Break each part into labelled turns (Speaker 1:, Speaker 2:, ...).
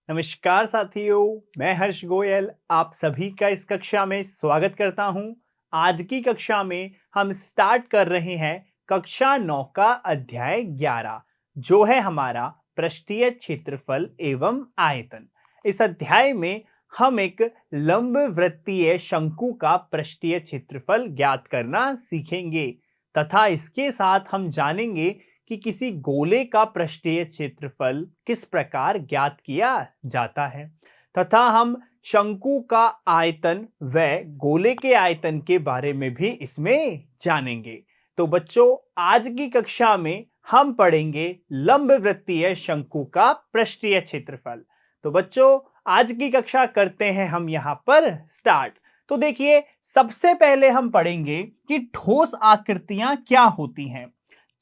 Speaker 1: नमस्कार साथियों, मैं हर्ष गोयल आप सभी का इस कक्षा में स्वागत करता हूं। आज की कक्षा में हम स्टार्ट कर रहे हैं कक्षा 9 का अध्याय 11 जो है हमारा पृष्ठीय क्षेत्रफल एवं आयतन। इस अध्याय में हम एक लंबवृत्तीय शंकु का पृष्ठीय क्षेत्रफल ज्ञात करना सीखेंगे तथा इसके साथ हम जानेंगे कि किसी गोले का पृष्ठीय क्षेत्रफल किस प्रकार ज्ञात किया जाता है तथा हम शंकु का आयतन व गोले के आयतन के बारे में भी इसमें जानेंगे। तो बच्चों, आज की कक्षा में हम पढ़ेंगे लंबवृत्तीय शंकु का पृष्ठीय क्षेत्रफल। तो बच्चों, आज की कक्षा करते हैं हम यहाँ पर स्टार्ट। तो देखिए, सबसे पहले हम पढ़ेंगे कि ठोस आकृतियां क्या होती हैं।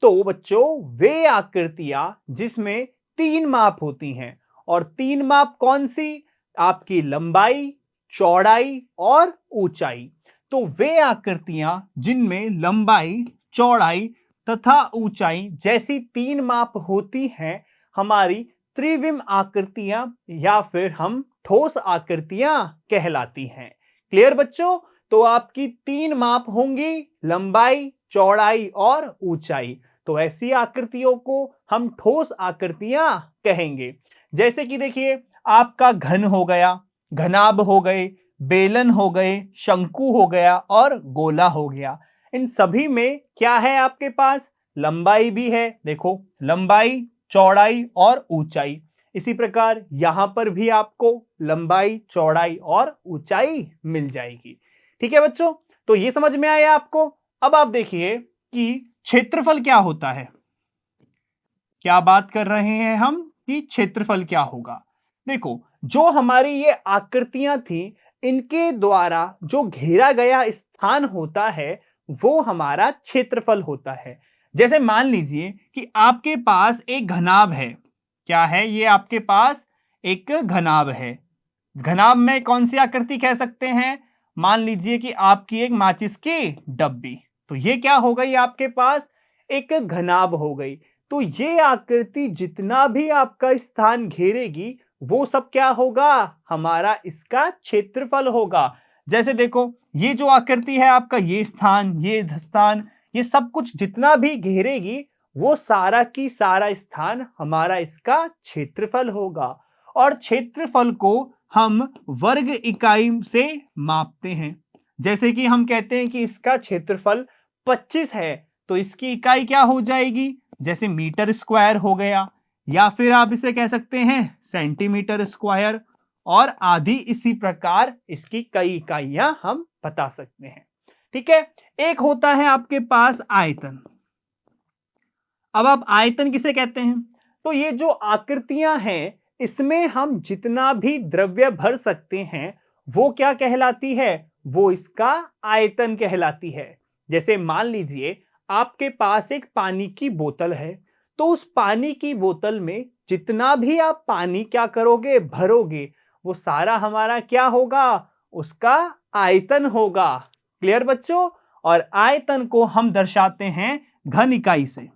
Speaker 1: तो बच्चों, वे आकृतियां जिसमें तीन माप होती हैं और तीन माप कौन सी? आपकी लंबाई, चौड़ाई और ऊंचाई। तो वे आकृतियां जिनमें लंबाई, चौड़ाई तथा ऊंचाई जैसी तीन माप होती हैं हमारी त्रिविम आकृतियां या फिर हम ठोस आकृतियां कहलाती हैं। क्लियर बच्चों? तो आपकी तीन माप होंगी, लंबाई, चौड़ाई और ऊंचाई। तो ऐसी आकृतियों को हम ठोस आकृतियां कहेंगे। जैसे कि देखिए, आपका घन हो गया, घनाभ हो गए, बेलन हो गए, शंकु हो गया और गोला हो गया। इन सभी में क्या है आपके पास? लंबाई भी है। देखो, लंबाई, चौड़ाई और ऊंचाई। इसी प्रकार यहां पर भी आपको लंबाई, चौड़ाई और ऊंचाई मिल जाएगी। ठीक है बच्चों, तो ये समझ में आया आपको। अब आप देखिए कि क्षेत्रफल क्या होता है। क्या बात कर रहे हैं हम कि क्षेत्रफल क्या होगा। देखो, जो हमारी ये आकृतियां थी, इनके द्वारा जो घेरा गया स्थान होता है वो हमारा क्षेत्रफल होता है। जैसे मान लीजिए कि आपके पास एक घनाभ है। क्या है ये? आपके पास एक घनाभ है। घनाभ में कौन सी आकृति कह सकते हैं? मान लीजिए कि आपकी एक माचिस की डब्बी। तो ये क्या हो गई? आपके पास एक घनाभ हो गई। तो ये आकृति जितना भी आपका स्थान घेरेगी वो सब क्या होगा? हमारा इसका क्षेत्रफल होगा। जैसे देखो, ये जो आकृति है आपका, ये स्थान, ये सब कुछ जितना भी घेरेगी वो सारा की सारा स्थान हमारा इसका क्षेत्रफल होगा। और क्षेत्रफल को हम वर्ग इकाई से मापते हैं। जैसे कि हम कहते हैं कि इसका क्षेत्रफल 25 है, तो इसकी इकाई क्या हो जाएगी? जैसे मीटर स्क्वायर हो गया, या फिर आप इसे कह सकते हैं सेंटीमीटर स्क्वायर, और आदि इसी प्रकार इसकी कई इकाइयां हम बता सकते हैं। ठीक है। एक होता है आपके पास आयतन। अब आप आयतन किसे कहते हैं? तो ये जो आकृतियां हैं इसमें हम जितना भी द्रव्य भर सकते हैं वो क्या कहलाती है? वो इसका आयतन कहलाती है। जैसे मान लीजिए आपके पास एक पानी की बोतल है, तो उस पानी की बोतल में जितना भी आप पानी क्या करोगे? भरोगे, वो सारा हमारा क्या होगा? उसका आयतन होगा। क्लियर बच्चों? और आयतन को हम दर्शाते हैं घन इकाई से।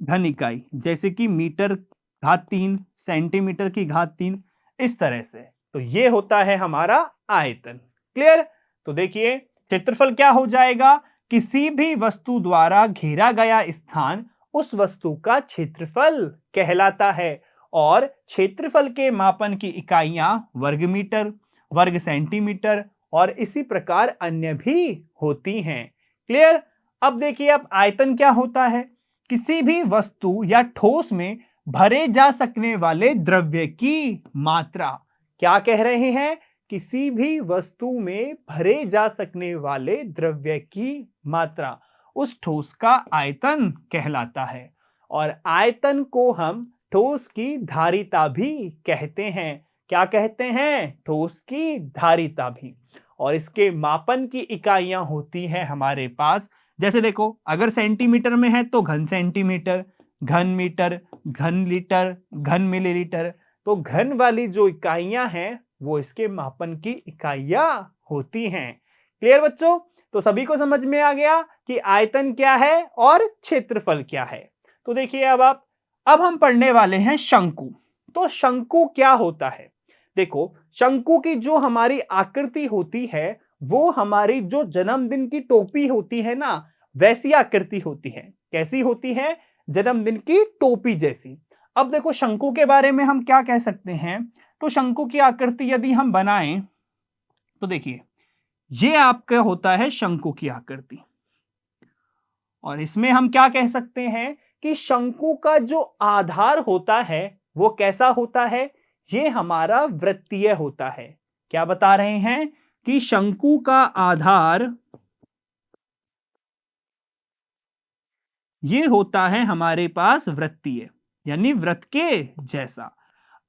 Speaker 1: घन इकाई जैसे कि मीटर घात 3, सेंटीमीटर की घात 3, इस तरह से। तो ये होता है हमारा आयतन। क्लियर? तो देखिए, क्षेत्रफल क्या हो जाएगा? किसी भी वस्तु द्वारा घेरा गया स्थान उस वस्तु का क्षेत्रफल कहलाता है। और क्षेत्रफल के मापन की इकाइयां वर्ग मीटर, वर्ग सेंटीमीटर और इसी प्रकार अन्य भी होती हैं। क्लियर? अब देखिए, अब आयतन क्या होता है? किसी भी वस्तु या ठोस में भरे जा सकने वाले द्रव्य की मात्रा। क्या कह रहे हैं? किसी भी वस्तु में भरे जा सकने वाले द्रव्य की मात्रा उस ठोस का आयतन कहलाता है। और आयतन को हम ठोस की धारिता भी कहते हैं। क्या कहते हैं? ठोस की धारिता भी। और इसके मापन की इकाइयां होती हैं हमारे पास। जैसे देखो, अगर सेंटीमीटर में है तो घन सेंटीमीटर, घन मीटर, घन लीटर, घन मिलीलीटर। तो घन वाली जो इकाइयां हैं वो इसके मापन की इकाइयां होती हैं। क्लियर बच्चों? तो सभी को समझ में आ गया कि आयतन क्या है और क्षेत्रफल क्या है। तो देखिए, अब हम पढ़ने वाले हैं शंकु। तो शंकु क्या होता है? देखो, शंकु की जो हमारी आकृति होती है, वो हमारी जो जन्मदिन की टोपी होती है ना, वैसी आकृति होती है। कैसी होती है? जन्मदिन की टोपी जैसी। अब देखो, शंकु के बारे में हम क्या कह सकते हैं? तो शंकु की आकृति यदि हम बनाएं, तो देखिए, ये आपका होता है शंकु की आकृति। और इसमें हम क्या कह सकते हैं कि शंकु का जो आधार होता है वो कैसा होता है? ये हमारा वृत्तीय होता है। क्या बता रहे हैं कि शंकु का आधार ये होता है हमारे पास वृत्तीय, यानी वृत्त के जैसा।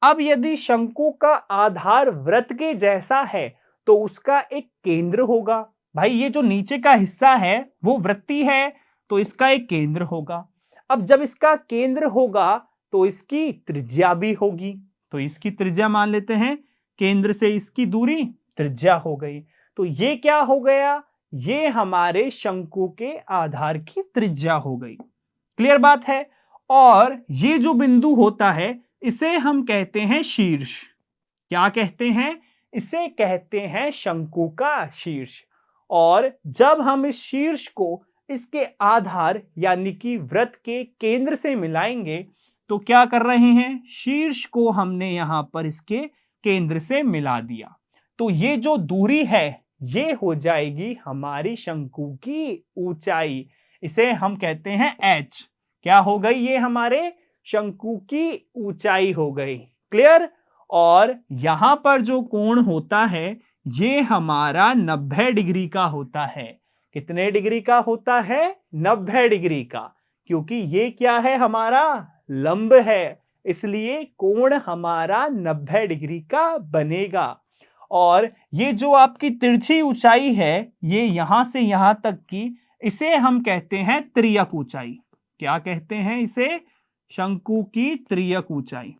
Speaker 1: अब यदि शंकु का आधार वृत्त के जैसा है तो उसका एक केंद्र होगा। भाई, ये जो नीचे का हिस्सा है वो वृत्तीय है, तो इसका एक केंद्र होगा। अब जब इसका केंद्र होगा तो इसकी त्रिज्या भी होगी। तो इसकी त्रिज्या मान लेते हैं, केंद्र से इसकी दूरी त्रिज्या हो गई। तो ये क्या हो गया? ये हमारे शंकु के आधार की त्रिज्या हो गई। क्लियर बात है? और ये जो बिंदु होता है इसे हम कहते हैं शीर्ष। क्या कहते हैं? इसे कहते हैं शंकु का शीर्ष। और जब हम इस शीर्ष को इसके आधार यानी कि वृत्त के केंद्र से मिलाएंगे तो क्या कर रहे हैं? शीर्ष को हमने यहां पर इसके केंद्र से मिला दिया। तो ये जो दूरी है ये हो जाएगी हमारी शंकु की ऊंचाई। इसे हम कहते हैं h। क्या हो गई? ये हमारे शंकु की ऊंचाई हो गई। क्लियर? और यहां पर जो कोण होता है ये हमारा 90 डिग्री का होता है। कितने डिग्री का होता है? 90 डिग्री का। क्योंकि ये क्या है? हमारा लंब है, इसलिए कोण हमारा 90 डिग्री का बनेगा। और ये जो आपकी तिरछी ऊंचाई है ये यहां से यहां तक की, इसे हम कहते हैं त्रियक ऊंचाई। क्या कहते हैं इसे? शंकु की त्रियक ऊंचाई।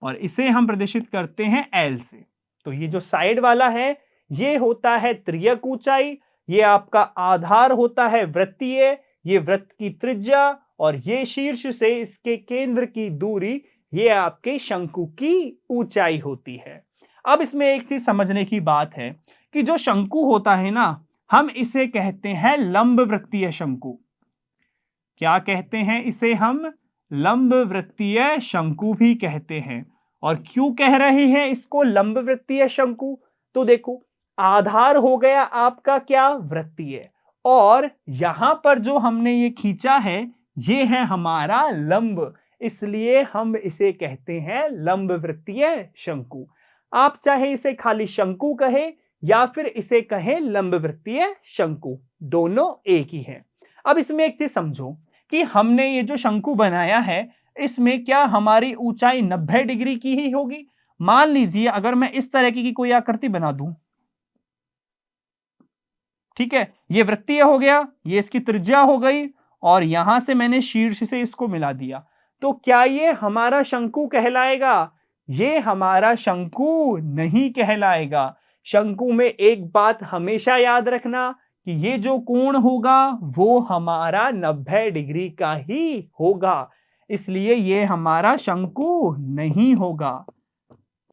Speaker 1: और इसे हम प्रदर्शित करते हैं L से। तो ये जो साइड वाला है ये होता है त्रियक ऊंचाई, ये आपका आधार होता है वृत्तीय, ये वृत्त की त्रिज्या, और ये शीर्ष से इसके केंद्र की दूरी, ये आपके शंकु की ऊंचाई होती है। अब इसमें एक चीज समझने की बात है कि जो शंकु होता है ना, हम इसे कहते हैं लंब वृत्तीय शंकु। क्या कहते हैं इसे? हम लंब वृत्तीय शंकु भी कहते हैं। और क्यों कह रहे हैं इसको लंब वृत्तीय शंकु? तो देखो, आधार हो गया आपका क्या? वृत्तीय। और यहां पर जो हमने ये खींचा है ये है हमारा लंब, इसलिए हम इसे कहते हैं लंब वृत्तीय शंकु। आप चाहे इसे खाली शंकु कहे या फिर इसे कहें लंब वृत्तीय शंकु, दोनों एक ही है। अब इसमें एक चीज समझो कि हमने ये जो शंकु बनाया है इसमें क्या हमारी ऊंचाई 90 डिग्री की ही होगी? मान लीजिए अगर मैं इस तरह की कोई आकृति बना दूं, ठीक है, ये वृत्तीय हो गया, ये इसकी त्रिज्या हो गई, और यहां से मैंने शीर्ष से इसको मिला दिया, तो क्या ये हमारा शंकु कहलाएगा? ये हमारा शंकु नहीं कहलाएगा। शंकु में एक बात हमेशा याद रखना कि ये जो कोण होगा वो हमारा 90 डिग्री का ही होगा, इसलिए ये हमारा शंकु नहीं होगा।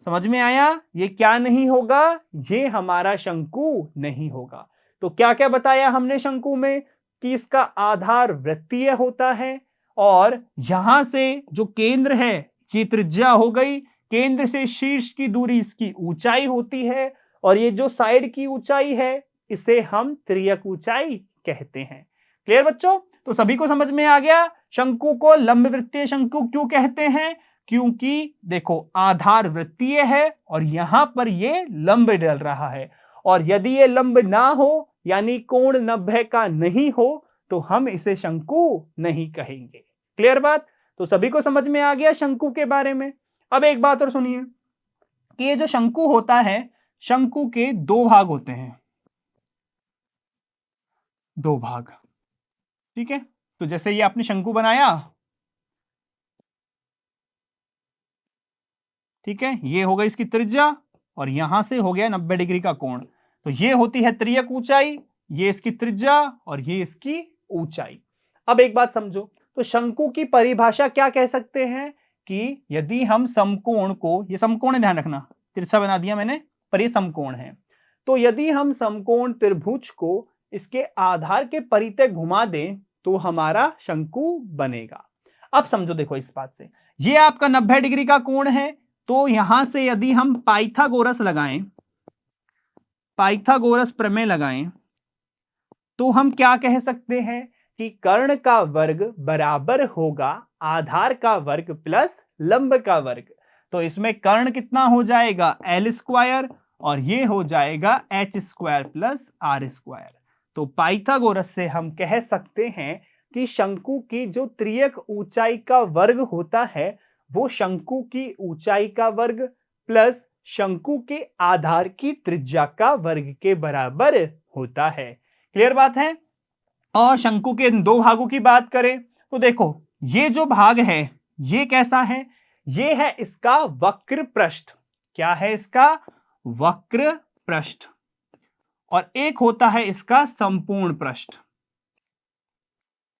Speaker 1: समझ में आया? ये क्या नहीं होगा? ये हमारा शंकु नहीं होगा। तो क्या क्या बताया हमने शंकु में? कि इसका आधार वृत्तीय होता है, और यहां से जो केंद्र है ये त्रिज्या हो गई, केंद्र से शीर्ष की दूरी इसकी ऊंचाई होती है, और ये जो साइड की ऊंचाई है इसे हम त्रियक ऊंचाई कहते हैं। क्लियर बच्चों? तो सभी को समझ में आ गया शंकु को लंब वृत्तीय शंकु क्यों कहते हैं? क्योंकि देखो, आधार वृत्तीय है और यहां पर ये लंब डल रहा है, और यदि ये लंब ना हो यानी कोण 90 का नहीं हो तो हम इसे शंकु नहीं कहेंगे। क्लियर बात? तो सभी को समझ में आ गया शंकु के बारे में। अब एक बात और सुनिए कि ये जो शंकु होता है, शंकु के दो भाग होते हैं, दो भाग। ठीक है, तो जैसे ये आपने शंकु बनाया, ठीक है, ये हो गई इसकी त्रिज्या और यहां से हो गया 90 डिग्री का कोण, तो ये होती है त्रियक ऊंचाई, ये इसकी त्रिज्या और ये इसकी ऊंचाई। अब एक बात समझो, तो शंकु की परिभाषा क्या कह सकते हैं कि यदि हम समकोण को, ये समकोण है, ध्यान रखना, तिरछा बना दिया मैंने, पर ये समकोण है। तो यदि हम समकोण त्रिभुज को इसके आधार के परितः घुमा दें तो हमारा शंकु बनेगा। अब समझो, देखो इस बात से, ये आपका 90 डिग्री का कोण है, तो यहां से यदि हम पाइथागोरस लगाएं, पाइथागोरस प्रमेय लगाएं, तो हम क्या कह सकते हैं कि कर्ण का वर्ग बराबर होगा आधार का वर्ग प्लस लंब का वर्ग। तो इसमें कर्ण कितना हो जाएगा, एल स्क्वायर, और ये हो जाएगा H square plus R square. तो पाइथागोरस से हम कह सकते हैं कि शंकु की जो त्रियक ऊंचाई का वर्ग होता है वो शंकु की ऊंचाई का वर्ग प्लस शंकु के आधार की त्रिज्या का वर्ग के बराबर होता है। क्लियर बात है। और शंकु के दो भागों की बात करें तो देखो, ये जो भाग है ये कैसा है, ये है इसका वक्र पृष्ठ। क्या है इसका, वक्र पृष्ठ। और एक होता है इसका संपूर्ण पृष्ठ।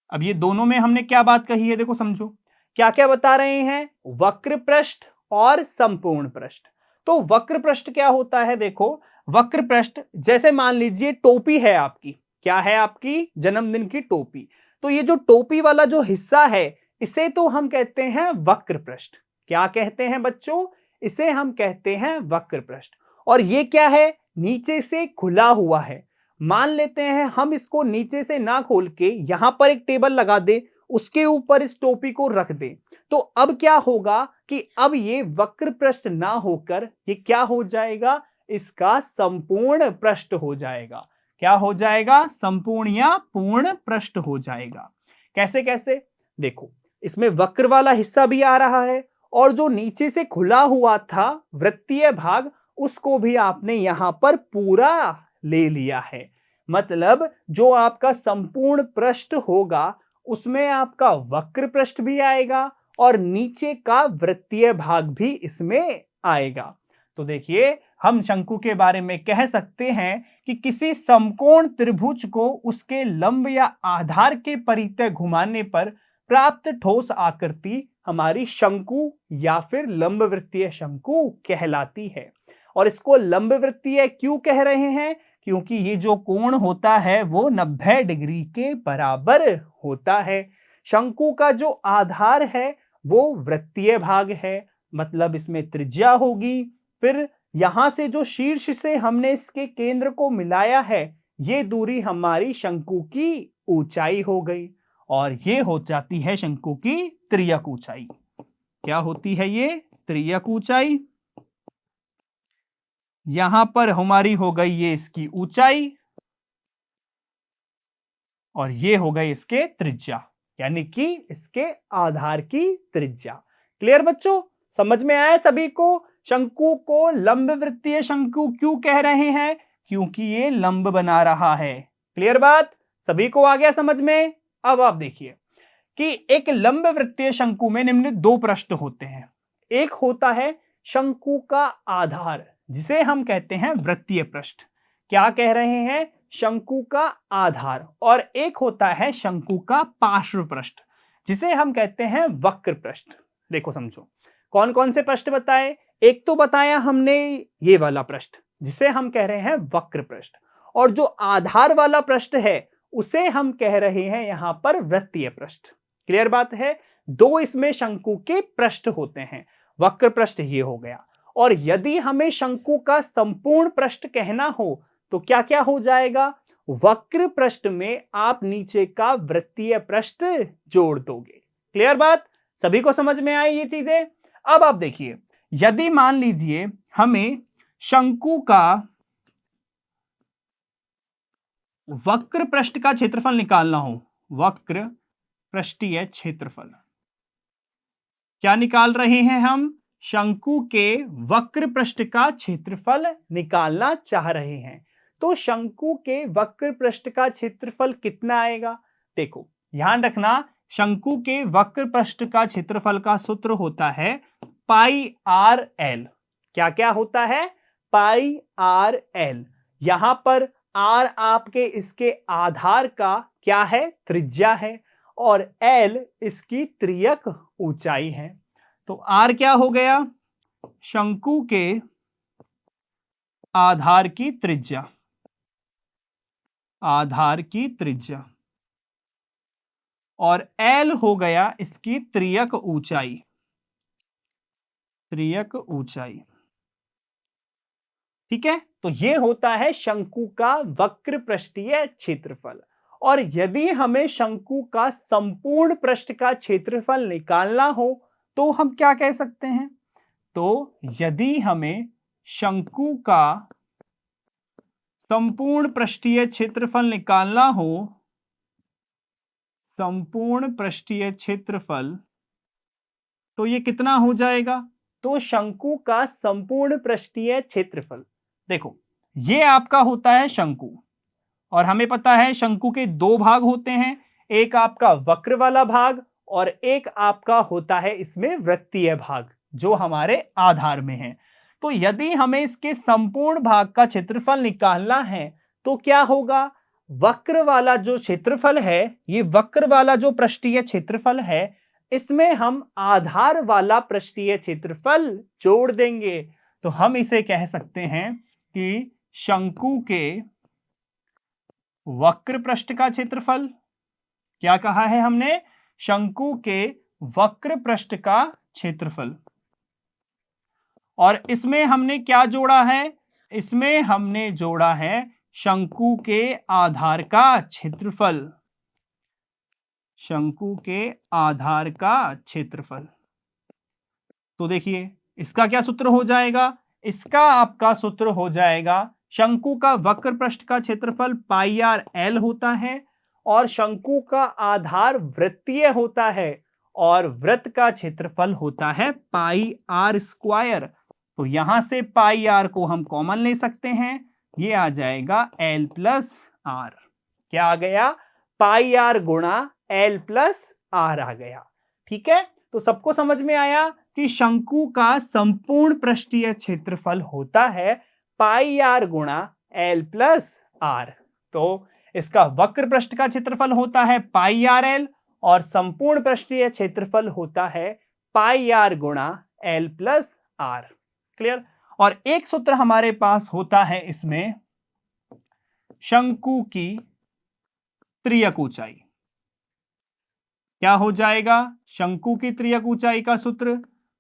Speaker 1: अब ये दोनों में हमने क्या बात कही है, देखो समझो क्या क्या बता रहे हैं, वक्र पृष्ठ और संपूर्ण पृष्ठ। तो वक्र पृष्ठ क्या होता है, देखो वक्र पृष्ठ जैसे मान लीजिए टोपी है आपकी, क्या है आपकी, जन्मदिन की टोपी। तो ये जो टोपी वाला जो हिस्सा है इसे तो हम कहते हैं वक्र पृष्ठ। क्या कहते हैं बच्चों, इसे हम कहते हैं वक्र पृष्ठ। और ये क्या है, नीचे से खुला हुआ है। मान लेते हैं हम इसको नीचे से ना खोल के यहां पर एक टेबल लगा दे, उसके ऊपर इस टोपी को रख दे, तो अब क्या होगा कि अब ये वक्र पृष्ठ ना होकर ये क्या हो जाएगा, इसका संपूर्ण पृष्ठ हो जाएगा। क्या हो जाएगा, संपूर्ण या पूर्ण पृष्ठ हो जाएगा। कैसे कैसे, देखो इसमें वक्र वाला हिस्सा भी आ रहा है और जो नीचे से खुला हुआ था वृत्तीय भाग उसको भी आपने यहां पर पूरा ले लिया है। मतलब जो आपका संपूर्ण पृष्ठ होगा उसमें आपका वक्र पृष्ठ भी आएगा और नीचे का वृत्तीय भाग भी इसमें आएगा। तो देखिए हम शंकु के बारे में कह सकते हैं कि किसी समकोण त्रिभुज को उसके लंब या आधार के परितः घुमाने पर प्राप्त ठोस आकृति हमारी शंकु या फिर लंब वृत्तीय शंकु कहलाती है। और इसको लंब वृत्तीय क्यों कह रहे हैं, क्योंकि ये जो कोण होता है वो 90 डिग्री के बराबर होता है। शंकु का जो आधार है वो वृत्तीय भाग है, मतलब इसमें त्रिज्या होगी। फिर यहां से जो शीर्ष से हमने इसके केंद्र को मिलाया है ये दूरी हमारी शंकु की ऊंचाई हो गई और ये हो जाती है शंकु की त्रियक ऊंचाई। क्या होती है ये, त्रियक ऊंचाई। यहां पर हमारी हो गई ये इसकी ऊंचाई और ये हो गई इसके त्रिज्या, यानी कि इसके आधार की त्रिज्या। क्लियर बच्चों, समझ में आया सभी को। शंकु को लंब वृत्तीय शंकु क्यों कह रहे हैं, क्योंकि ये लंब बना रहा है। क्लियर बात, सभी को आ गया समझ में। अब आप देखिए कि एक लंब वृत्तीय शंकु में निम्न दो पृष्ठ होते हैं। एक होता है शंकु का आधार जिसे हम कहते हैं वृत्तीय पृष्ठ। क्या कह रहे हैं, शंकु का आधार। और एक होता है शंकु का पार्श्व पृष्ठ जिसे हम कहते हैं वक्र पृष्ठ। देखो समझो कौन कौन से पृष्ठ बताए, एक तो बताया हमने ये वाला पृष्ठ जिसे हम कह रहे हैं वक्र पृष्ठ, और जो आधार वाला पृष्ठ है उसे हम कह रहे हैं यहां पर वृत्तीय पृष्ठ। क्लियर बात है, दो इसमें शंकु के पृष्ठ होते हैं। वक्र पृष्ठ ये हो गया। और यदि हमें शंकु का संपूर्ण पृष्ठ कहना हो तो क्या क्या हो जाएगा, वक्र पृष्ठ में आप नीचे का वृत्तीय पृष्ठ जोड़ दोगे। क्लियर बात, सभी को समझ में आई ये चीजें। अब आप देखिए, यदि मान लीजिए हमें शंकु का वक्र पृष्ठ का क्षेत्रफल निकालना हो, वक्र पृष्ठीय क्षेत्रफल, क्या निकाल रहे हैं हम, शंकु के वक्र पृष्ठ का क्षेत्रफल निकालना चाह रहे हैं। तो शंकु के वक्र पृष्ठ का क्षेत्रफल कितना आएगा, देखो ध्यान रखना, शंकु के वक्र पृष्ठ का क्षेत्रफल का सूत्र होता है पाई आर एल। क्या क्या होता है, पाई आर एल। यहां पर आर आपके इसके आधार का क्या है, त्रिज्या है, और एल इसकी त्रियक ऊंचाई है। तो आर क्या हो गया? शंकु के आधार की त्रिज्या, आधार की त्रिज्या, और एल हो गया इसकी त्रियक ऊंचाई, त्रियक ऊंचाई। ठीक है, तो यह होता है शंकु का वक्र पृष्ठीय क्षेत्रफल। और यदि हमें शंकु का संपूर्ण पृष्ठ का क्षेत्रफल निकालना हो तो हम क्या कह सकते हैं? तो यदि हमें शंकु का संपूर्ण पृष्ठीय क्षेत्रफल निकालना हो, संपूर्ण पृष्ठीय क्षेत्रफल, तो ये कितना हो जाएगा? तो शंकु का संपूर्ण पृष्ठीय क्षेत्रफल, देखो ये आपका होता है शंकु, और हमें पता है शंकु के दो भाग होते हैं, एक आपका वक्र वाला भाग और एक आपका होता है इसमें वृत्तीय भाग जो हमारे आधार में है। तो यदि हमें इसके संपूर्ण भाग का क्षेत्रफल निकालना है तो क्या होगा? वक्र वाला जो क्षेत्रफल है, ये वक्र वाला जो पृष्ठीय क्षेत्रफल है, इसमें हम आधार वाला पृष्ठीय क्षेत्रफल जोड़ देंगे। तो हम इसे कह सकते हैं कि शंकु के वक्र पृष्ठ का क्षेत्रफल, क्या कहा है हमने? शंकु के वक्र पृष्ठ का क्षेत्रफल। और इसमें हमने क्या जोड़ा है? इसमें हमने जोड़ा है शंकु के आधार का क्षेत्रफल, शंकु के आधार का क्षेत्रफल। तो देखिए इसका क्या सूत्र हो जाएगा? इसका आपका सूत्र हो जाएगा, शंकु का वक्र पृष्ठ का क्षेत्रफल पाई आर एल होता है, और शंकु का आधार वृत्तीय होता है, और वृत्त का क्षेत्रफल होता है पाई आर स्क्वायर। तो यहां से पाई आर को हम कॉमन ले सकते हैं, ये आ जाएगा एल प्लस आर। क्या आ गया? पाई आर गुणा एल प्लस आर आ गया। ठीक है, तो सबको समझ में आया कि शंकु का संपूर्ण पृष्ठीय क्षेत्रफल होता है पाई आर गुणा एल प्लस आर। तो इसका वक्र पृष्ठ का क्षेत्रफल होता है पाई आर एल, और संपूर्ण पृष्ठीय क्षेत्रफल होता है पाई आर गुणा एल प्लस आर। क्लियर? और एक सूत्र हमारे पास होता है इसमें, शंकु की त्रियक ऊंचाई। क्या हो जाएगा शंकु की त्रियक ऊंचाई का सूत्र?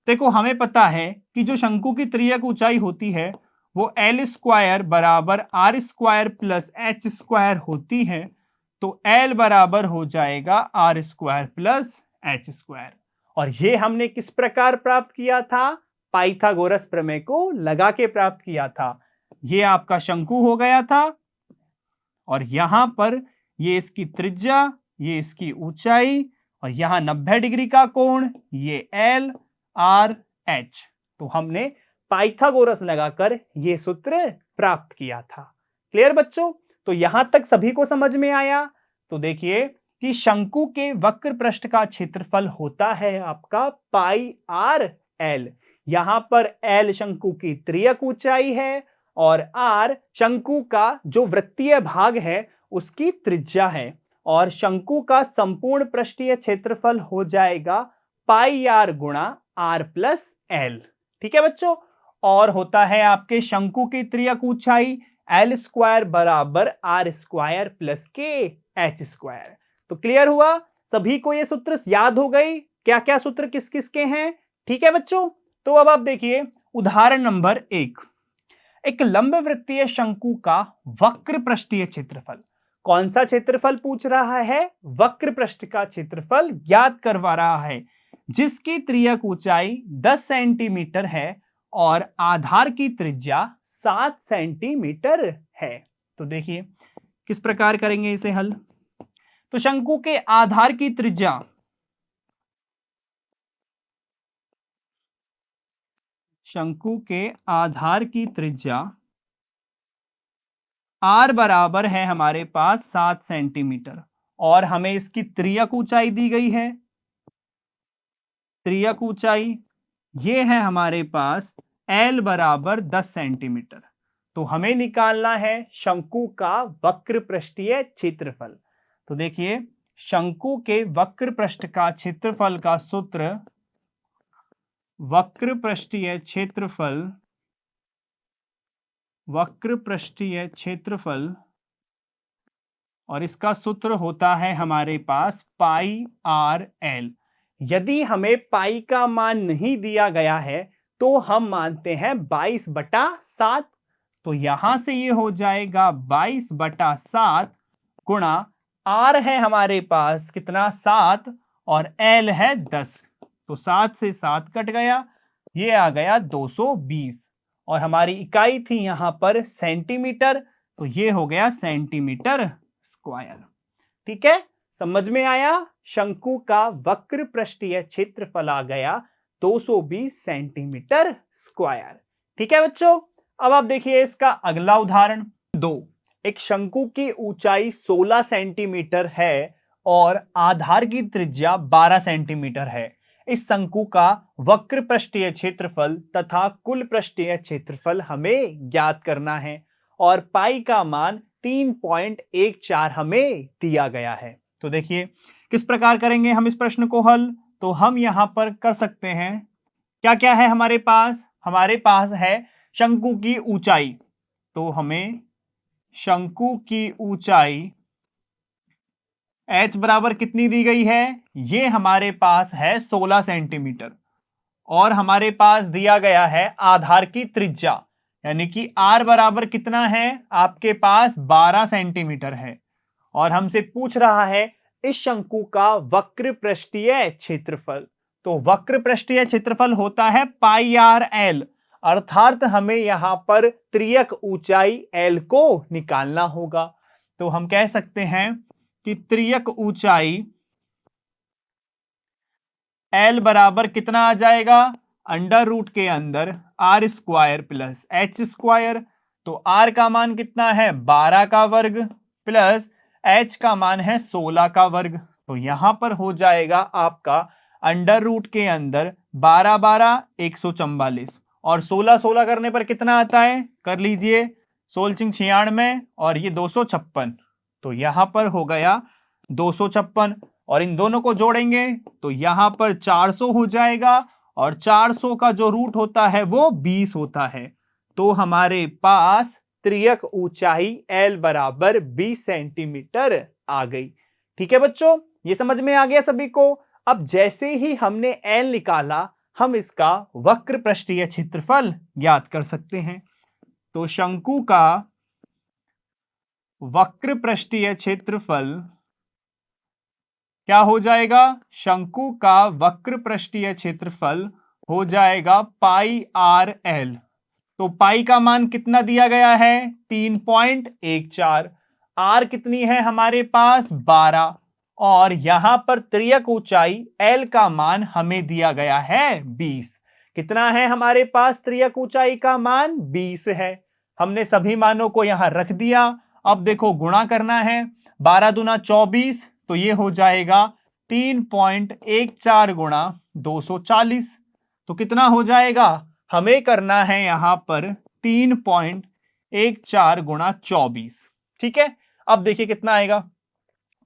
Speaker 1: देखो हमें पता है कि जो शंकु की त्रियक ऊंचाई होती है वो एल स्क्वायर बराबर R square plus H square होती है। तो एल बराबर हो जाएगा R square plus H square. और ये हमने किस प्रकार प्राप्त किया था? पाइथागोरस प्रमेय को लगा के प्राप्त किया था। ये आपका शंकु हो गया था, और यहां पर ये इसकी त्रिज्या, ये इसकी ऊंचाई, और यहां 90 डिग्री का कोण, ये एल आर एच। तो हमने पाइथागोरस लगाकर ये सूत्र प्राप्त किया था। क्लियर बच्चों? तो यहां तक सभी को समझ में आया? तो देखिए कि शंकु के वक्र पृष्ठ का क्षेत्रफल होता है आपका पाई आर एल। यहां पर एल शंकु की त्रियक ऊंचाई है, और आर शंकु का जो वृत्तीय भाग है उसकी त्रिज्या है, और शंकु का संपूर्ण पृष्ठीय क्षेत्रफल हो जाएगा पाई आर गुणा आर प्लस एल। ठीक है बच्चों? और होता है आपके शंकु की त्रियक ऊंचाई एल स्क्वायर बराबर आर स्क्वायर प्लस के एच स्क्वायर। तो क्लियर हुआ? सभी को ये सूत्र याद हो गई? क्या क्या सूत्र किस किस के हैं? ठीक है बच्चों, तो अब आप देखिए उदाहरण नंबर एक लंब वृत्तीय शंकु का वक्र पृष्ठीय क्षेत्रफल। कौन सा क्षेत्रफल पूछ रहा है? वक्र पृष्ठ का क्षेत्रफल ज्ञात करवा रहा है, जिसकी त्रियक ऊंचाई 10 सेंटीमीटर है और आधार की त्रिज्या 7 सेंटीमीटर है। तो देखिए किस प्रकार करेंगे इसे हल। तो शंकु के आधार की त्रिज्या, शंकु के आधार की त्रिज्या आर बराबर है हमारे पास 7 सेंटीमीटर, और हमें इसकी त्रियक ऊंचाई दी गई है। त्रियक ऊंचाई ये है हमारे पास एल बराबर 10 सेंटीमीटर। तो हमें निकालना है शंकु का वक्र पृष्ठीय क्षेत्रफल। तो देखिए शंकु के वक्र पृष्ठ का क्षेत्रफल का सूत्र वक्र पृष्ठीय क्षेत्रफल और इसका सूत्र होता है हमारे पास पाई आर एल। यदि हमें पाई का मान नहीं दिया गया है तो हम मानते हैं 22/7। तो यहां से ये हो जाएगा 22/7 गुणा आर है हमारे पास कितना 7 और एल है 10। तो 7 से 7 कट गया, ये आ गया 220 और हमारी इकाई थी यहां पर सेंटीमीटर, तो ये हो गया सेंटीमीटर स्क्वायर। ठीक है, समझ में आया। शंकु का वक्र पृष्ठीय क्षेत्रफल आ गया 220 सेंटीमीटर स्क्वायर। ठीक है बच्चों, अब आप देखिए इसका अगला उदाहरण 2। एक शंकु की ऊंचाई 16 सेंटीमीटर है और आधार की त्रिज्या 12 सेंटीमीटर है। इस शंकु का वक्र पृष्ठीय क्षेत्रफल तथा कुल पृष्ठीय क्षेत्रफल हमें ज्ञात करना है और पाई का मान 3.14 हमें दिया गया है। तो देखिए किस प्रकार करेंगे हम इस प्रश्न को हल। तो हम यहां पर कर सकते हैं, क्या क्या है हमारे पास है शंकु की ऊंचाई। तो हमें शंकु की ऊंचाई h बराबर कितनी दी गई है, ये हमारे पास है 16 सेंटीमीटर और हमारे पास दिया गया है आधार की त्रिज्या, यानी कि r बराबर कितना है आपके पास 12 सेंटीमीटर है और हमसे पूछ रहा है इस शंकु का वक्र पृष्ठीय क्षेत्रफल। तो वक्र पृष्ठीय क्षेत्रफल होता है पाई आर एल, अर्थात हमें यहां पर त्रियक ऊंचाई एल को निकालना होगा। तो हम कह सकते हैं कि त्रियक ऊंचाई एल बराबर कितना आ जाएगा, अंडर रूट के अंदर R square plus H square. तो आर का मान कितना है 12 का वर्ग प्लस एच का मान है 16 का वर्ग। तो यहां पर हो जाएगा आपका अंडर रूट के अंदर 12 12 144 और 16 16 करने पर कितना आता है, कर लीजिए 16 96 और ये 256। तो यहां पर हो गया 256 और इन दोनों को जोड़ेंगे तो यहां पर 400 हो जाएगा और 400 का जो रूट होता है वो 20 होता है। तो हमारे पास त्रियक ऊंचाई L बराबर 20 सेंटीमीटर आ गई। ठीक है बच्चों, ये समझ में आ गया सभी को। अब जैसे ही हमने L निकाला हम इसका वक्र पृष्ठीय क्षेत्रफल ज्ञात कर सकते हैं। तो शंकु का वक्र पृष्ठीय क्षेत्रफल क्या हो जाएगा, शंकु का वक्र पृष्ठीय क्षेत्रफल हो जाएगा पाई आर एल। तो पाई का मान कितना दिया गया है 3.14, आर कितनी है हमारे पास 12 और यहां पर त्रियक ऊंचाई एल का मान हमें दिया गया है 20। कितना है हमारे पास त्रियक ऊंचाई का मान 20 है। हमने सभी मानों को यहां रख दिया। अब देखो गुणा करना है, 12 दूना 24, तो ये हो जाएगा 3.14 गुणा 240। तो कितना हो जाएगा, हमें करना है यहां पर 3.14 गुणा 24। ठीक है, अब देखिए कितना आएगा,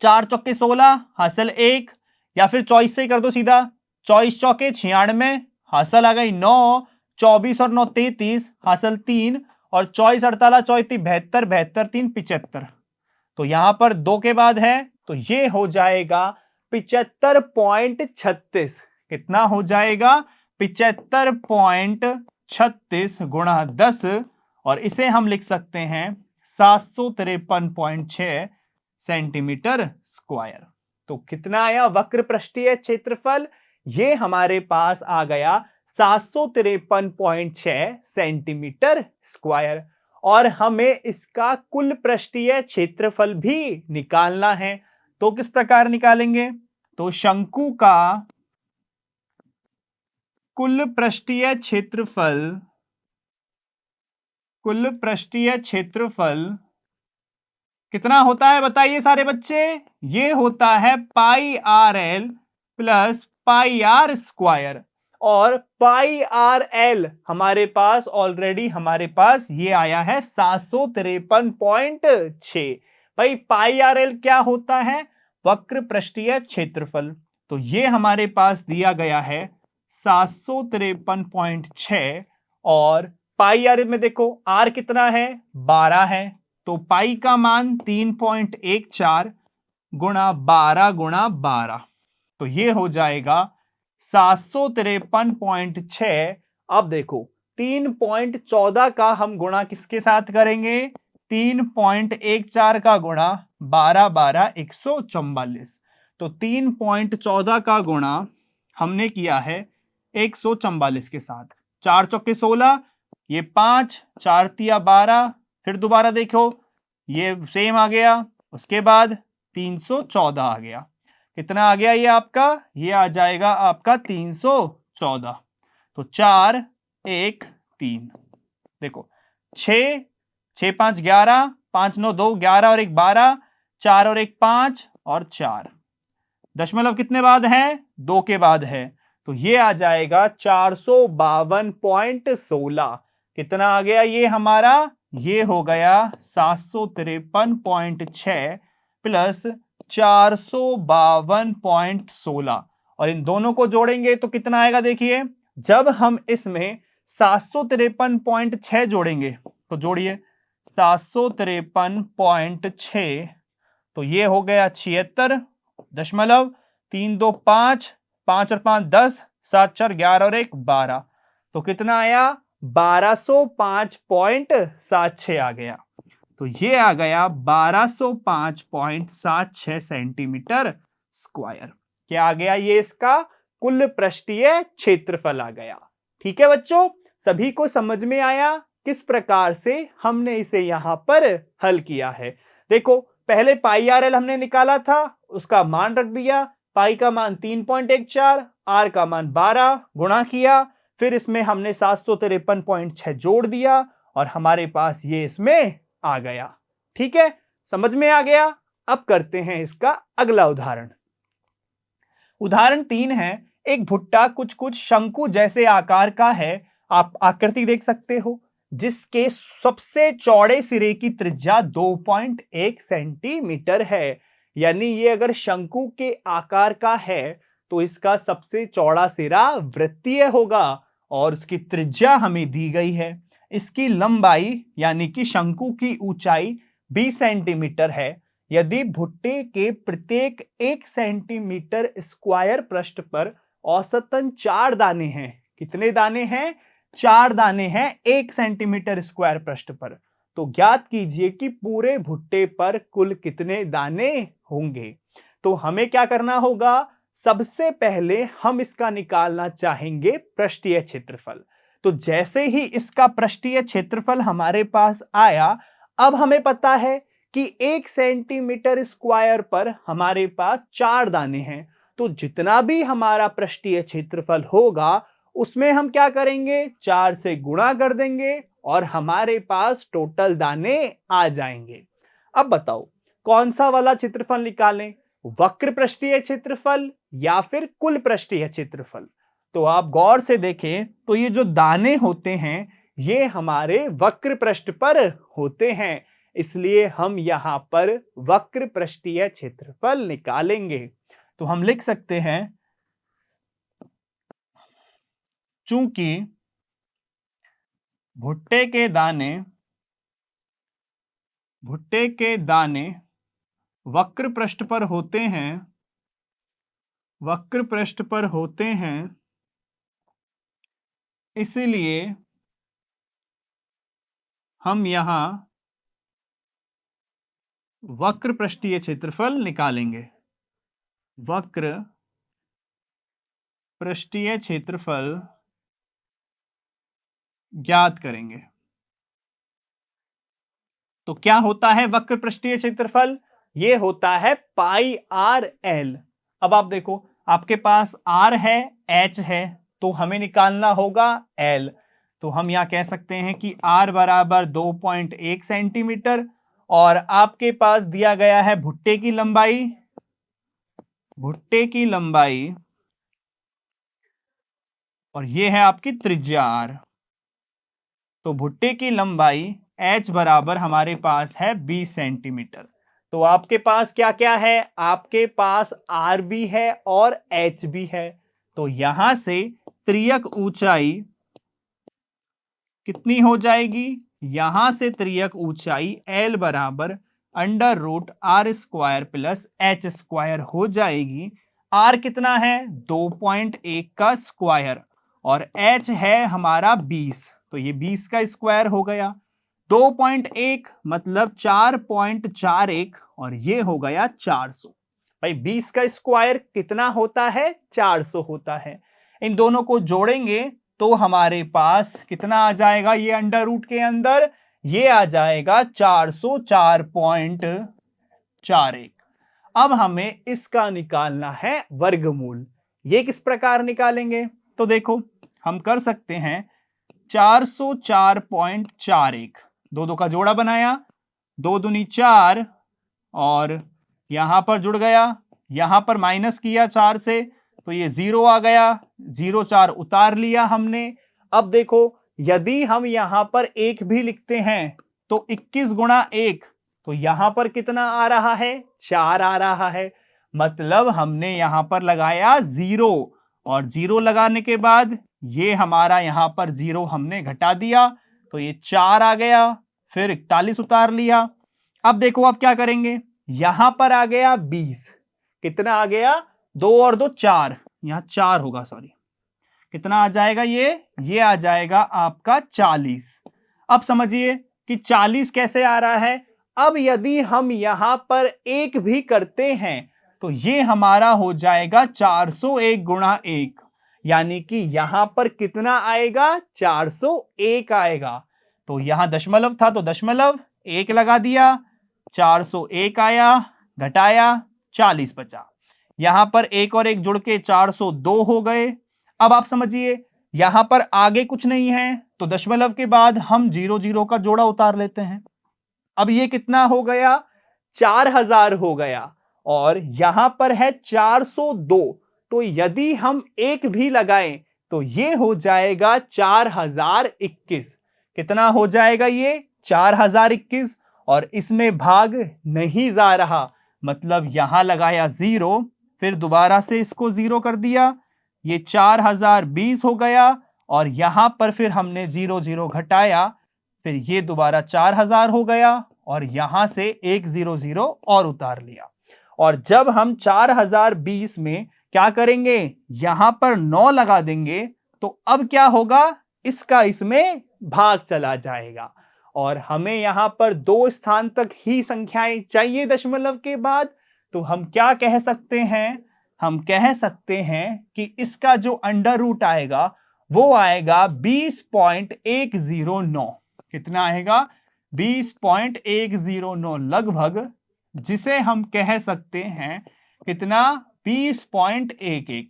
Speaker 1: 4 चौके 16 हासिल 1, या फिर 24 से कर दो सीधा, 24 चौके 96 हासिल आ गई 9, 24 और 9 33 हासिल 3 और 24 48 34 72 72 3 75। तो यहां पर 2 के बाद है तो ये हो जाएगा 75.36। कितना हो जाएगा 75.36 गुणा 10 और इसे हम लिख सकते हैं 753.6 सेंटीमीटर स्क्वायर। तो कितना आया वक्र पृष्ठीय क्षेत्रफल, ये हमारे पास आ गया 753.6 सेंटीमीटर स्क्वायर और हमें इसका कुल पृष्ठीय क्षेत्रफल भी निकालना है। तो किस प्रकार निकालेंगे, तो शंकु का कुल पृष्ठीय क्षेत्रफल कितना होता है बताइए सारे बच्चे, ये होता है pi R L plus pi R square और पाई आर एल हमारे पास ऑलरेडी ये आया है 753.6। भाई पाई आर एल क्या होता है, वक्र पृष्ठीय क्षेत्रफल। तो ये हमारे पास दिया गया है 753.6 और पाई आर में देखो आर कितना है 12 है, तो पाई का मान 3.14 गुणा 12 गुणा 12, तो ये हो जाएगा 753.6। अब देखो 3.14 का हम गुणा किसके साथ करेंगे, 3.14 का गुणा 12 12 144, तो 3.14 का गुणा हमने किया है 144 के साथ, 4 चौके 16, ये 5, 4 तिया 12, फिर दोबारा देखो ये सेम आ गया, उसके बाद 314 आ गया। कितना आ गया ये आपका, ये आ जाएगा आपका 314, तो 4 1 3, देखो 6 6 5 11, 5 9 2 11 और 1 12, 4 और 1 5 और 4, दशमलव कितने बाद है, 2 के बाद है, तो ये आ जाएगा 452.16। कितना आ गया ये हमारा, ये हो गया 753.6 प्लस 452.16, और इन दोनों को जोड़ेंगे तो कितना आएगा, देखिए जब हम इसमें 753.6 जोड़ेंगे तो जोड़िए 753.6, तो ये हो गया 76.325, 5 और 5 10, 7 4 11 और 1 12, तो कितना आया 1205.76 आ गया, तो ये आ गया 1205.76 सेंटीमीटर स्क्वायर। क्या आ गया, ये इसका कुल पृष्ठीय क्षेत्रफल आ गया। ठीक है बच्चों, सभी को समझ में आया किस प्रकार से हमने इसे यहां पर हल किया है। देखो पहले पाई आर एल हमने निकाला था, उसका मान रख दिया, पाई का मान 3.14, आर का मान 12, गुणा किया, फिर इसमें हमने 753.6 जोड़ दिया और हमारे पास ये इसमें आ गया। ठीक है, समझ में आ गया। अब करते हैं इसका अगला उदाहरण। उदाहरण 3 है, एक भुट्टा कुछ कुछ शंकु जैसे आकार का है, आप आकृति देख सकते हो, जिसके सबसे चौड़े सिरे की त्रिज्या 2.1 सेंटीमीटर है। यानी ये अगर शंकु के आकार का है तो इसका सबसे चौड़ा सिरा वृत्तीय होगा और उसकी त्रिज्या हमें दी गई है। इसकी लंबाई यानी कि शंकु की ऊंचाई 20 सेंटीमीटर है। यदि भुट्टे के प्रत्येक 1 सेंटीमीटर स्क्वायर पृष्ठ पर औसतन 4 दाने हैं, कितने दाने हैं, 4 दाने हैं 1 सेंटीमीटर स्क्वायर पृष्ठ पर, तो ज्ञात कीजिए कि पूरे भुट्टे पर कुल कितने दाने होंगे। तो हमें क्या करना होगा, सबसे पहले हम इसका निकालना चाहेंगे पृष्ठीय क्षेत्रफल। तो जैसे ही इसका पृष्ठीय क्षेत्रफल हमारे पास आया, अब हमें पता है कि 1 सेंटीमीटर स्क्वायर पर हमारे पास 4 दाने हैं, तो जितना भी हमारा पृष्ठीय क्षेत्रफल होगा उसमें हम क्या करेंगे, 4 से गुणा कर देंगे और हमारे पास टोटल दाने आ जाएंगे। अब बताओ कौन सा वाला क्षेत्रफल निकालें, वक्र पृष्ठीय क्षेत्रफल या फिर कुल पृष्ठीय क्षेत्रफल। तो आप गौर से देखें तो ये जो दाने होते हैं ये हमारे वक्र पृष्ठ पर होते हैं, इसलिए हम यहां पर वक्र पृष्ठीय क्षेत्रफल निकालेंगे। तो हम लिख सकते हैं, चूंकि भुट्टे के दाने वक्र पृष्ठ पर होते हैं, इसलिए हम यहां वक्र पृष्ठीय क्षेत्रफल निकालेंगे। वक्र पृष्ठीय क्षेत्रफल ज्ञात करेंगे। तो क्या होता है वक्र पृष्ठीय क्षेत्रफल, ये होता है पाई आर एल। अब आप देखो आपके पास आर है, एच है, तो हमें निकालना होगा एल। तो हम यहां कह सकते हैं कि आर बराबर 2.1 सेंटीमीटर और आपके पास दिया गया है भुट्टे की लंबाई और ये है आपकी त्रिज्या आर। तो भुट्टे की लंबाई h बराबर हमारे पास है 20 सेंटीमीटर। तो आपके पास क्या क्या है, आपके पास r भी है और h भी है। तो यहां से त्रियक ऊंचाई कितनी हो जाएगी? यहां से त्रियक ऊंचाई L बराबर √r² प्लस h² हो जाएगी। r कितना है? 2.1 का स्क्वायर और h है हमारा 20, तो ये 20 का स्क्वायर हो गया। 2.1 मतलब 4.41 और ये हो गया 400। भाई 20 का स्क्वायर कितना होता है? 400 होता है। इन दोनों को जोड़ेंगे तो हमारे पास कितना आ जाएगा? ये अंडर रूट के अंदर ये आ जाएगा 404.41। अब हमें इसका निकालना है वर्गमूल। ये किस प्रकार निकालेंगे? तो देखो हम कर सकते हैं 404.41, दो दो का जोड़ा बनाया, 2 दूनी 4 और यहां पर जुड़ गया, यहां पर माइनस किया 4 से तो ये 0 आ गया, 0 4 उतार लिया हमने। अब देखो यदि हम यहां पर 1 भी लिखते हैं तो 21 गुणा 1, तो यहां पर कितना आ रहा है? 4 आ रहा है। मतलब हमने यहां पर लगाया 0 और 0 लगाने के बाद ये हमारा यहां पर 0 हमने घटा दिया तो ये 4 आ गया, फिर 41 उतार लिया। अब देखो अब क्या करेंगे? यहां पर आ गया 20, कितना आ गया? 2 और 2 4, यहां 4 होगा, सॉरी, कितना आ जाएगा? ये आ जाएगा आपका 40। अब समझिए कि 40 कैसे आ रहा है। अब यदि हम यहां पर 1 भी करते हैं तो ये हमारा हो जाएगा 401 गुणा 1, यानी कि यहां पर कितना आएगा? 401 आएगा। तो यहां दशमलव था तो दशमलव 1 लगा दिया, 401 आया, घटाया 40 बचा। यहां पर 1 और 1 जुड़ के 402 हो गए। अब आप समझिए यहां पर आगे कुछ नहीं है तो दशमलव के बाद हम 0 0 का जोड़ा उतार लेते हैं। अब ये कितना हो गया? 4000 हो गया और यहां पर है 402, तो यदि हम 1 भी लगाएं तो ये हो जाएगा 4021। कितना हो जाएगा? ये 4021 और इसमें भाग नहीं जा रहा, मतलब यहां लगाया 0, फिर दोबारा से इसको 0 कर दिया, ये 4020 हो गया और यहां पर फिर हमने 0 0 घटाया, फिर ये दोबारा 4000 हो गया और यहां से 1 0 0 और उतार लिया। और जब हम 4020 में क्या करेंगे? यहां पर 9 लगा देंगे तो अब क्या होगा? इसका इसमें भाग चला जाएगा और हमें यहां पर 2 स्थान तक ही संख्याएं चाहिए दशमलव के बाद। तो हम क्या कह सकते हैं? हम कह सकते हैं कि इसका जो अंडर रूट आएगा वो आएगा 20.109। कितना आएगा? 20.109 लगभग, जिसे हम कह सकते हैं कितना? 20.11।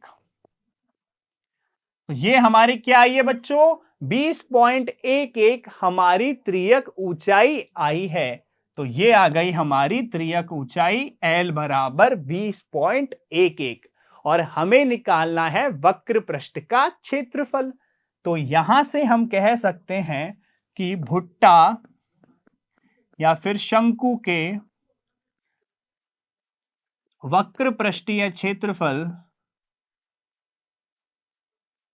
Speaker 1: तो ये हमारी क्या आई है बच्चों? 20.11 हमारी त्रियक ऊंचाई आई है। तो ये आ गई हमारी त्रियक ऊंचाई L बराबर 20.11 और हमें निकालना है वक्र पृष्ठ का क्षेत्रफल। तो यहां से हम कह सकते हैं कि भुट्टा या फिर शंकु के वक्र पृष्ठीय क्षेत्रफल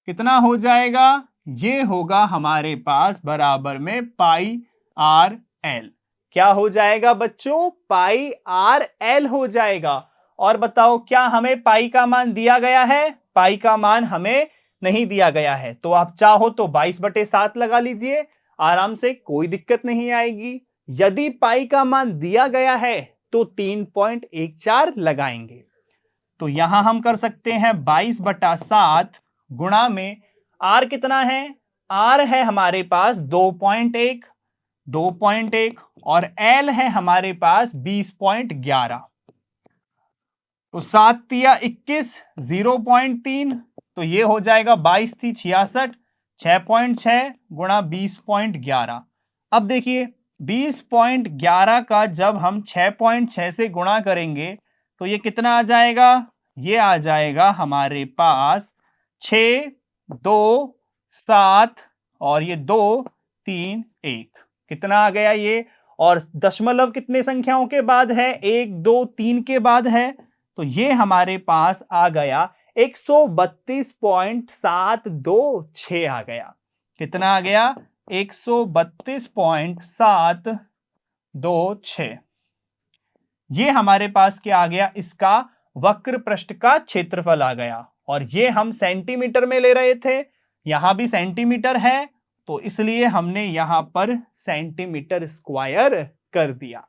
Speaker 1: कितना हो जाएगा? ये होगा हमारे पास बराबर में पाई आर एल। क्या हो जाएगा बच्चों? पाई आर एल हो जाएगा। और बताओ क्या हमें पाई का मान दिया गया है? पाई का मान हमें नहीं दिया गया है, तो आप चाहो तो 22/7 लगा लीजिए, आराम से, कोई दिक्कत नहीं आएगी। यदि पाई का मान दिया गया है तो 3.14 लगाएंगे। तो यहां हम कर सकते हैं 22/7 गुणा में आर कितना है? आर है हमारे पास 2.1, 2.1 और एल है हमारे पास 20.11। तो 7 तिया 21, 0.3, तो ये हो जाएगा 22 थी 66, 6.6 गुणा 20.11। अब देखिए 20.11 का जब हम 6.6 से गुणा करेंगे तो ये कितना आ जाएगा? ये आ जाएगा हमारे पास 6 2 7 और ये 2 3 1। कितना आ गया ये? और दशमलव कितने संख्याओं के बाद है? 1 2 3 के बाद है, तो ये हमारे पास आ गया 132.726 आ गया। कितना आ गया? 132.726। ये हमारे पास क्या आ गया? इसका वक्र पृष्ठ का क्षेत्रफल आ गया। और ये हम सेंटीमीटर में ले रहे थे, यहां भी सेंटीमीटर है, तो इसलिए हमने यहां पर सेंटीमीटर स्क्वायर कर दिया।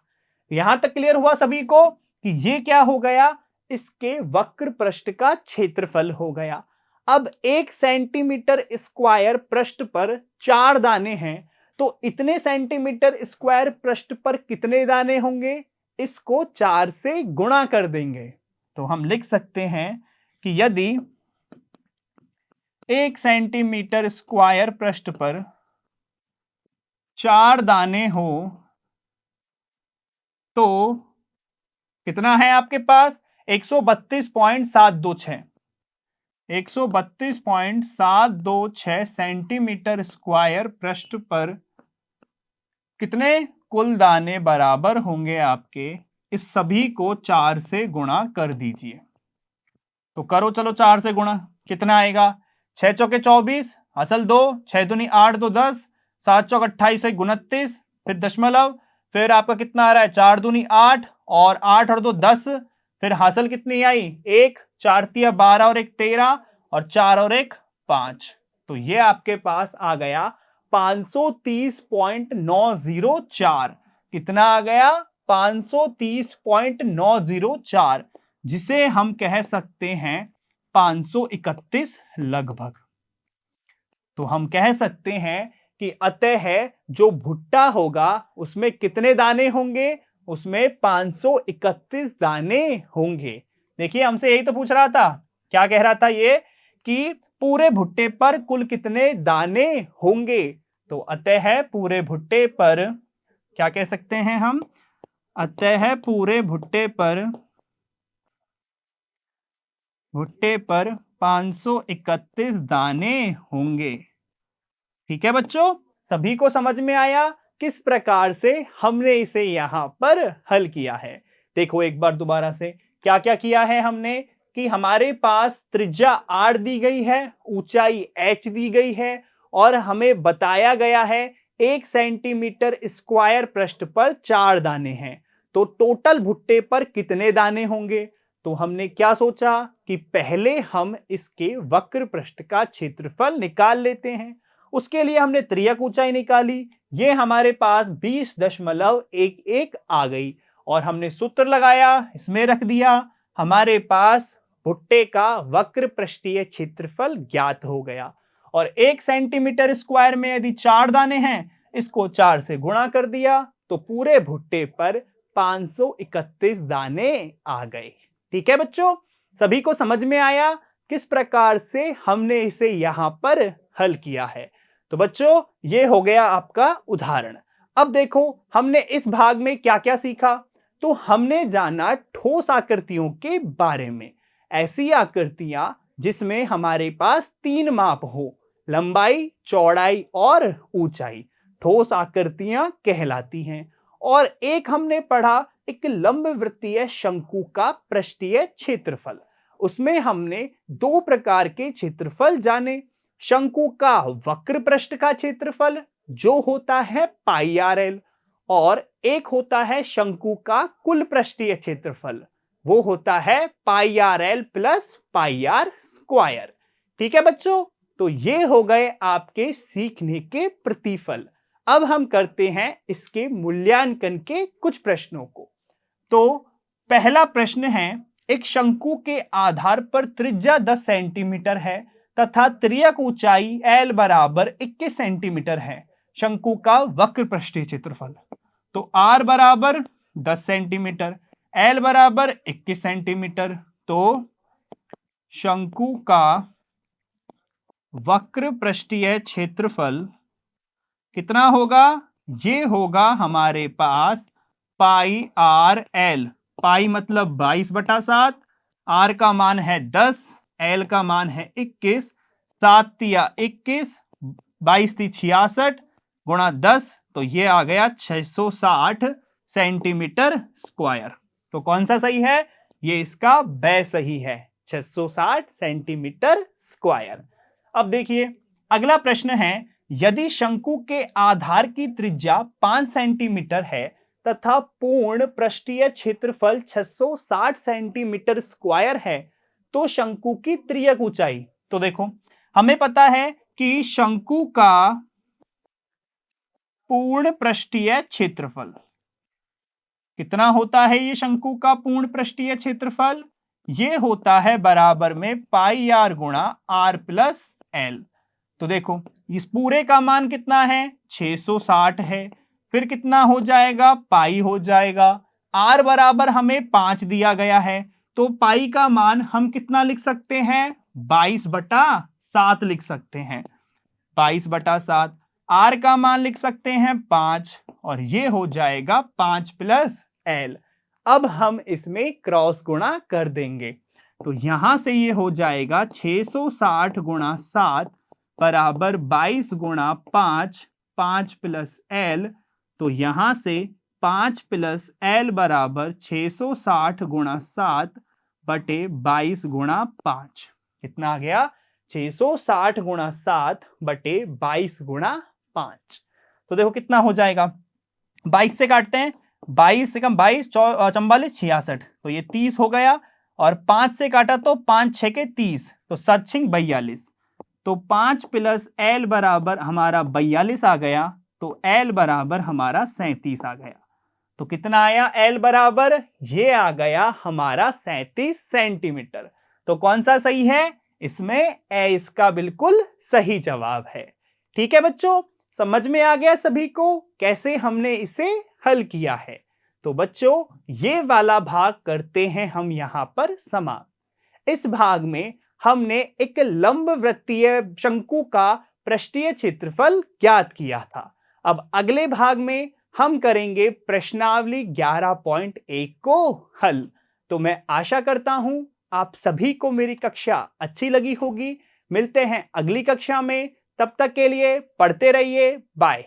Speaker 1: यहां तक क्लियर हुआ सभी को कि ये क्या हो गया? इसके वक्र पृष्ठ का क्षेत्रफल हो गया। अब 1 सेंटीमीटर स्क्वायर पृष्ठ पर 4 दाने हैं, तो इतने सेंटीमीटर स्क्वायर पृष्ठ पर कितने दाने होंगे? इसको 4 से गुणा कर देंगे। तो हम लिख सकते हैं कि यदि 1 सेंटीमीटर स्क्वायर पृष्ठ पर 4 दाने हो तो कितना है आपके पास? 132.726। 132.726 सेंटीमीटर स्क्वायर पृष्ठ पर कितने कुल दाने बराबर होंगे आपके? इस सभी को 4 से गुणा कर दीजिए। तो करो चलो 4 से गुणा। कितना आएगा? 6 चौके 24, असल 2, 6 दूनी 8, 2 10, 7 चौक 28, 29, फिर दशमलव, फिर आपका कितना आ रहा है? 4 दूनी 8 और 8 और 2 10, फिर हासिल कितनी आई? 1, 4 तिया 12 और 1 13 और 4 और 1 5। तो ये आपके पास आ गया 530.904। कितना आ गया? 530.904, जिसे हम कह सकते हैं 531 लगभग। तो हम कह सकते हैं कि अतः जो भुट्टा होगा उसमें कितने दाने होंगे? उसमें 531 दाने होंगे। देखिए हमसे यही तो पूछ रहा था। क्या कह रहा था ये? कि पूरे भुट्टे पर कुल कितने दाने होंगे? तो अतः पूरे भुट्टे पर क्या कह सकते हैं हम? अतः पूरे भुट्टे पर 531 दाने होंगे। ठीक है बच्चों, सभी को समझ में आया किस प्रकार से हमने इसे यहां पर हल किया है? देखो एक बार दोबारा से क्या क्या किया है हमने कि हमारे पास त्रिज्या r दी गई है, ऊंचाई h दी गई है और हमें बताया गया है 1 सेंटीमीटर स्क्वायर पृष्ठ पर 4 दाने हैं। तो टोटल भुट्टे पर कितने दाने होंगे? तो हमने क्या सोचा कि पहले हम इसके वक्र पृष्ठ का क्षेत्रफल निकाल लेते हैं। उसके लिए हमने त्रियक ऊंचाई निकाली, ये हमारे पास 20.11 आ गई और हमने सूत्र लगाया, इसमें रख दिया। हमारे पास भुट्टे का वक्र पृष्ठीय क्षेत्रफल ज्ञात हो गया। और 1 सेंटीमीटर स्क्वायर में यदि 4 दाने हैं, इसको 4 से गुणा कर दिया तो पूरे भुट्टे पर 531 दाने आ गए। ठीक है बच्चों, सभी को समझ में आया किस प्रकार से हमने इसे यहां पर हल किया है? तो बच्चों ये हो गया आपका उदाहरण। अब देखो हमने इस भाग में क्या क्या सीखा। तो हमने जाना ठोस आकृतियों के बारे में। ऐसी आकृतियां जिसमें हमारे पास 3 माप हो, लंबाई, चौड़ाई और ऊंचाई, ठोस आकृतियां कहलाती हैं। और एक हमने पढ़ा एक लंब वृत्तीय शंकु का पृष्ठीय क्षेत्रफल। उसमें हमने 2 प्रकार के क्षेत्रफल जाने। शंकु का वक्र पृष्ठ का क्षेत्रफल जो होता है पाई आर एल, और एक होता है शंकु का कुल पृष्ठीय क्षेत्रफल, वो होता है pi R L plus pi R square. ठीक है बच्चों, तो ये हो गए आपके सीखने के प्रतिफल। अब हम करते हैं इसके मूल्यांकन के कुछ प्रश्नों को। तो पहला प्रश्न है, एक शंकु के आधार पर त्रिज्या 10 सेंटीमीटर है तथा त्रियक ऊंचाई L बराबर 21 सेंटीमीटर है। शंकु का वक्र पृष्ठीय क्षेत्रफल। तो R बराबर 10 सेंटीमीटर, L बराबर 21 सेंटीमीटर। तो शंकु का वक्र पृष्ठीय क्षेत्रफल कितना होगा? ये होगा हमारे पास पाई आर एल। पाई मतलब 22/7, आर का मान है 10, एल का मान है 21, 7 तिया 21, 22 ती 66 गुणा 10, तो ये आ गया 660 सेंटीमीटर स्क्वायर। तो कौन सा सही है? ये इसका ब सही है। 660 सेंटीमीटर स्क्वायर। अब देखिए अगला प्रश्न है, यदि शंकु के आधार की त्रिज्या 5 सेंटीमीटर है तथा पूर्ण पृष्ठीय क्षेत्रफल 660 सेंटीमीटर स्क्वायर है तो शंकु की त्रियक ऊंचाई। तो देखो हमें पता है कि शंकु का पूर्ण पृष्ठीय क्षेत्रफल कितना होता है। ये शंकु का पूर्ण पृष्ठीय क्षेत्रफल ये होता है बराबर में पाई आर गुणा आर प्लस एल। तो देखो इस पूरे का मान कितना है, 660 है, फिर कितना हो जाएगा, पाई हो जाएगा। आर बराबर हमें 5 दिया गया है, तो पाई का मान हम कितना लिख सकते हैं, 22/7 लिख सकते हैं। 22/7। आर का मान लिख सकते हैं 5 और ये हो जाएगा 5 प्लस एल। अब हम इसमें क्रॉस गुणा कर देंगे, तो यहां से ये हो जाएगा 660 गुणा 7 बराबर 22 गुणा 5, 5 प्लस एल। तो यहां से 5 प्लस एल बराबर 660 गुणा 7 बटे 22 गुणा 5। कितना आ गया, 660 गुणा 7 बटे 22 गुणा 5। तो देखो कितना हो जाएगा, 22 से काटते हैं, 22 से कम 22 44 66, तो ये 30 हो गया। और 5 से काटा तो 5 6 के 30, तो 7 6 42। तो 5 प्लस एल बराबर हमारा 42 आ गया, तो एल बराबर हमारा 37 आ गया। तो कितना आया एल बराबर, ये आ गया हमारा 37 सेंटीमीटर। तो कौन सा सही है, इसमें ए इसका बिल्कुल सही जवाब है। ठीक है बच्चों, समझ में आ गया सभी को कैसे हमने इसे हल किया है। तो बच्चों ये वाला भाग करते हैं हम यहां पर समाप्त। इस भाग में हमने एक लंबवृत्तीय शंकु का पृष्ठीय क्षेत्रफल ज्ञात किया था। अब अगले भाग में हम करेंगे प्रश्नावली 11.1 को हल। तो मैं आशा करता हूं आप सभी को मेरी कक्षा अच्छी लगी होगी। मिलते हैं अगली कक्षा में, तब तक के लिए पढ़ते रहिए, बाय।